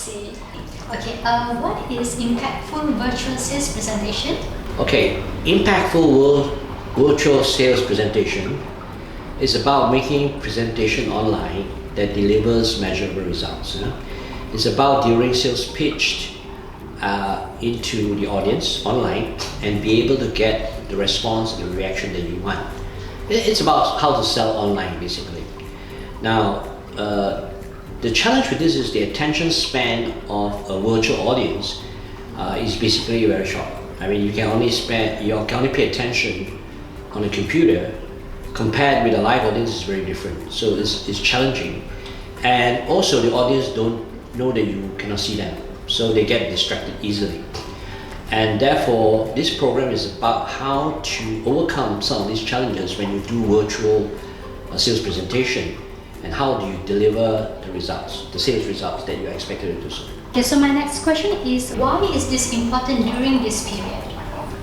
see. Okay, what is impactful virtual sales presentation? Okay, impactful virtual sales presentation is about making presentation online that delivers measurable results. It's about during sales pitched into the audience online and be able to get the response and the reaction that you want. It's about how to sell online basically. Now, the challenge with this is the attention span of a virtual audience is basically very short. I mean, you can only pay attention on a computer compared with a live audience is very different. So it's challenging. And also the audience don't know that you cannot see them. So they get distracted easily. And therefore, this program is about how to overcome some of these challenges when you do virtual sales presentation, and how do you deliver the results, the sales results that you are expected to do so. Okay, so my next question is, why is this important during this period?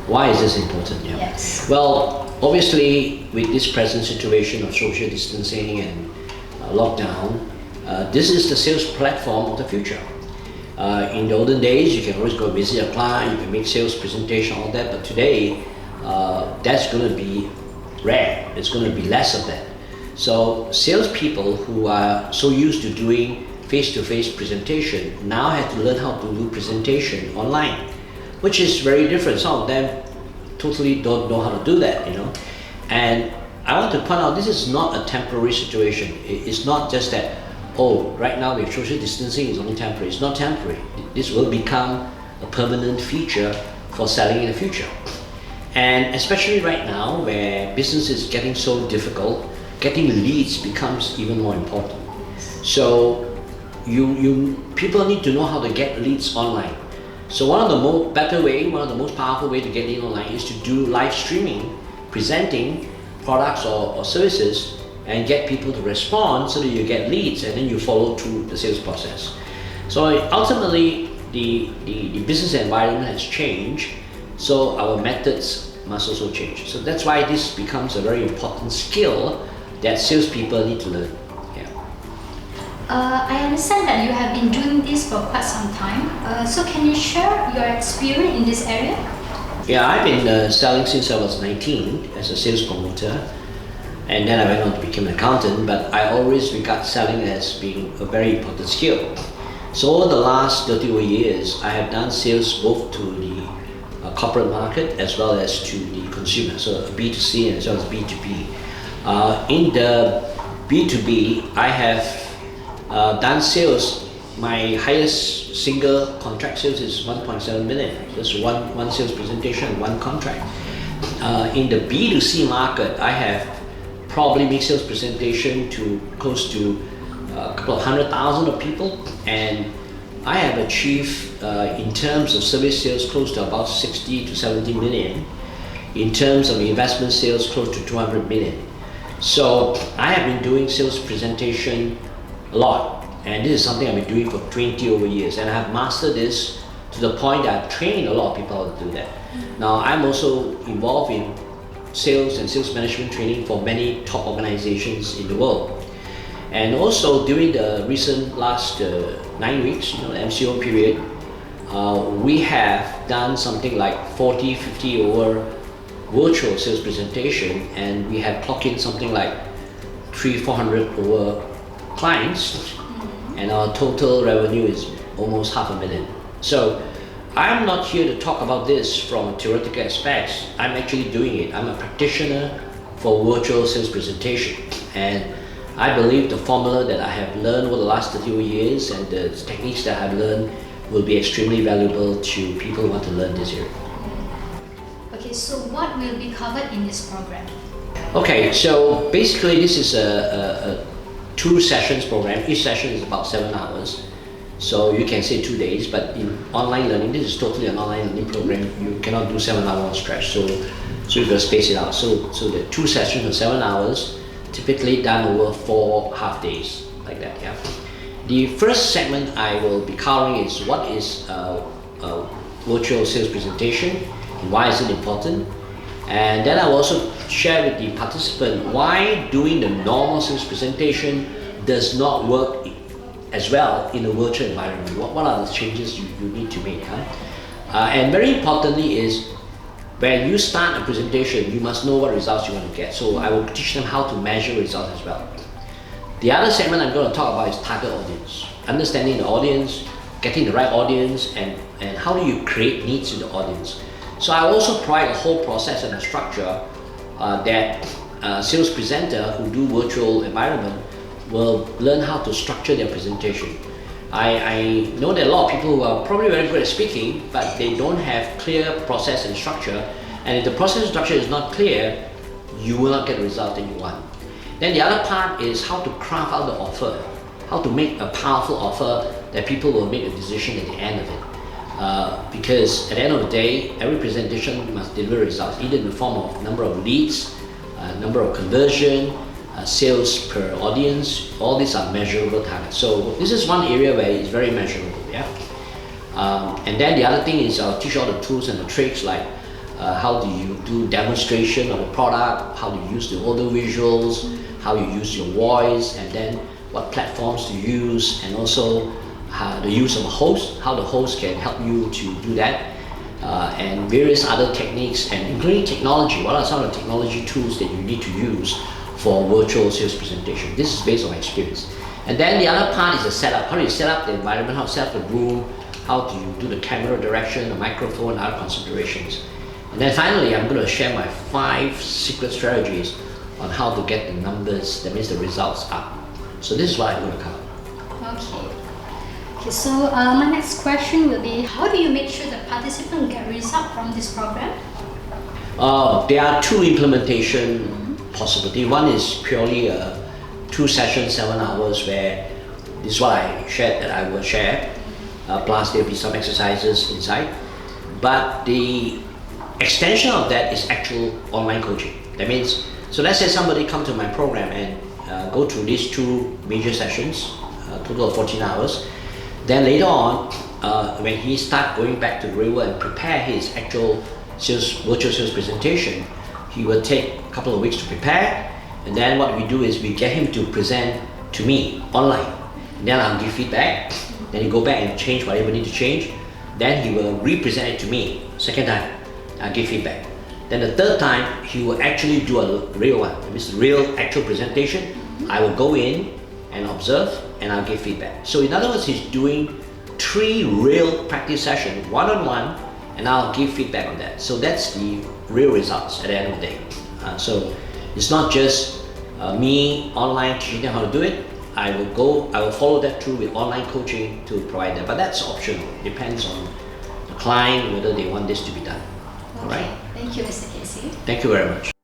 Why is this important? Yeah. Yes. Well, obviously, with this present situation of social distancing and lockdown, this is the sales platform of the future. In the olden days, you can always go visit a client, you can make sales presentation, all that, but today, that's going to be rare. It's going to be less of that. So salespeople who are so used to doing face-to-face presentation now have to learn how to do presentation online, which is very different. Some of them totally don't know how to do that, And I want to point out, this is not a temporary situation. It's not just that, right now with social distancing is only temporary. It's not temporary. This will become a permanent feature for selling in the future. And especially right now where business is getting so difficult, getting leads becomes even more important. So people need to know how to get leads online. So one of the most powerful way to get lead online is to do live streaming, presenting products or services and get people to respond so that you get leads and then you follow through the sales process. So ultimately the business environment has changed, so our methods must also change. So that's why this becomes a very important skill that salespeople need to learn. Yeah. I understand that you have been doing this for quite some time. So can you share your experience in this area? Yeah, I've been selling since I was 19 as a sales promoter, and then I went on to become an accountant, but I always regard selling as being a very important skill. So over the last 30 years, I have done sales both to the corporate market as well as to the consumer, so B2C as well as B2B. In the B2B, I have done sales. My highest single contract sales is 1.7 million. That's one sales presentation, one contract. In the B2C market, I have probably made sales presentation to close to a couple of 100,000 of people, and I have achieved in terms of service sales close to about 60 to 70 million. In terms of investment sales, close to 200 million. So I have been doing sales presentation a lot, and this is something I've been doing for 20 over years, and I have mastered this to the point that I've trained a lot of people how to do that. Now I'm also involved in sales and sales management training for many top organizations in the world. And also during the recent last 9 weeks, the MCO period, we have done something like 40, 50 over virtual sales presentation, and we had clocked in something like 300-400 over clients, and our total revenue is almost $500,000. So I'm not here to talk about this from theoretical aspects. I'm actually doing it. I'm a practitioner for virtual sales presentation, and I believe the formula that I have learned over the last 30 years and the techniques that I have learned will be extremely valuable to people who want to learn this area. Okay, so what will be covered in this program? Okay, so basically this is a 2 sessions program. Each session is about 7 hours. So you can say 2 days, but in online learning, this is totally an online learning program. You cannot do 7 hours stretch, so you gotta space it out. So the 2 sessions are 7 hours, typically done over 4 half days, like that, yeah. The first segment I will be covering is what is virtual sales presentation and why is it important. And then I will also share with the participant why doing the normal sales presentation does not work as well in a virtual environment. What are the changes you need to make? And very importantly is, when you start a presentation, you must know what results you want to get. So I will teach them how to measure results as well. The other segment I'm going to talk about is target audience. Understanding the audience, getting the right audience, and how do you create needs in the audience. So I also provide a whole process and a structure that sales presenter who do virtual environment will learn how to structure their presentation. I know that a lot of people who are probably very good at speaking, but they don't have clear process and structure. And if the process and structure is not clear, you will not get the result that you want. Then the other part is how to craft out the offer, how to make a powerful offer that people will make a decision at the end of it. Because at the end of the day, every presentation must deliver results, either in the form of number of leads, number of conversion, sales per audience. All these are measurable targets. So this is one area where it's very measurable. Yeah. And then the other thing is I'll teach all the tools and the tricks, like how do you do demonstration of the product, how do you use the audio visuals, how you use your voice, and then what platforms to use, and also the use of a host, how the host can help you to do that, and various other techniques, and including technology. What are some of the technology tools that you need to use for virtual sales presentation? This is based on my experience. And then the other part is the setup. How do you set up the environment, how to set up the room, how do you do the camera direction, the microphone, other considerations. And then finally, I'm going to share my 5 secret strategies on how to get the numbers, that means the results up. So this is what I'm going to cover. Okay, so my next question will be, how do you make sure the participants get result from this program? There are 2 implementation possibilities. One is purely 2 sessions, 7 hours, where this is what I shared that I will share, plus there will be some exercises inside. But the extension of that is actual online coaching. That means, so let's say somebody come to my program and go through these 2 major sessions, total of 14 hours. Then later on, when he start going back to the real world and prepare his actual virtual sales presentation, he will take a couple of weeks to prepare. And then what we do is we get him to present to me online. And then I'll give feedback. Then he go back and change whatever need to change. Then he will re-present it to me, second time. I'll give feedback. Then the third time, he will actually do a real one. That means real actual presentation. I will go in and observe, and I'll give feedback. So in other words, he's doing 3 real practice sessions, one-on-one, and I'll give feedback on that. So that's the real results at the end of the day. So it's not just me online teaching them how to do it. I will follow that through with online coaching to provide that. But that's optional. Depends on the client whether they want this to be done. Okay. All right. Thank you, Mr. Casey. Thank you very much.